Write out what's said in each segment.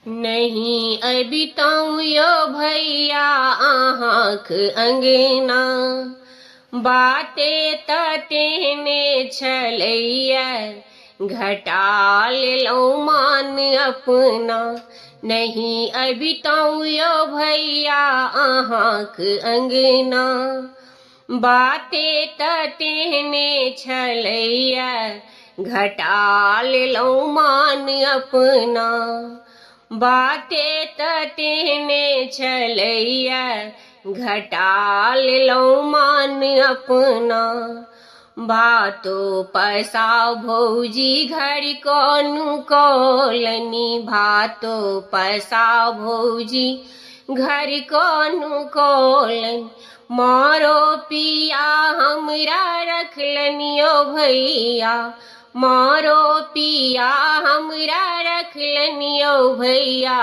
नहीं अभी तऊ यो भैया आहाँक अंगना बाते तेने छलैया घटा लेलौ मान अपना। नहीं अभी तऊ यो भैया आहाँक अंगना बाते तेने छलैया घटा लेलौ मान अपना। बाते तेने छलैया घटा लेलौ मान अपना। बातो पैसा भौजी घर कोनु कोलनी भातो पैसा भौजी घर कोनु कोलन मारो पिया हमरा रखलनियो भैया मारो पिया हमरा रखलनियो भैया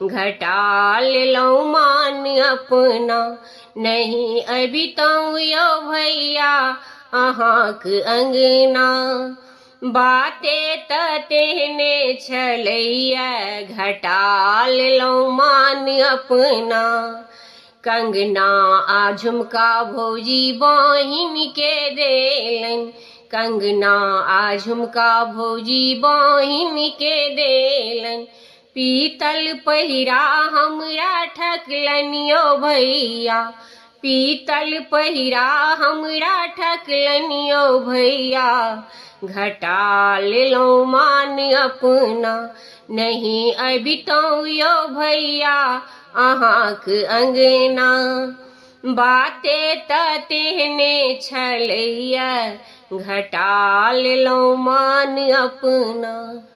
घटा लेलौ मान अपना। नहीं अभी तऊ यो भैया आहाँक अंगना बाते तेने छलैया घटा लेलौ मान अपना। कंगना आ झुमका भौजी बहिन के देलन कंगना आ झुमका भौजी बहिन के देलन। पीतल पहिरा हमरा ठकलनियो भैया पीतल पहिरा हमरा ठकलनियो भैया घटा लेलौ मान अपना। नहीं अभी तऊ यो भैया आहाँक अंगना बाते तेने छलैया घटा लेलौ मान अपना।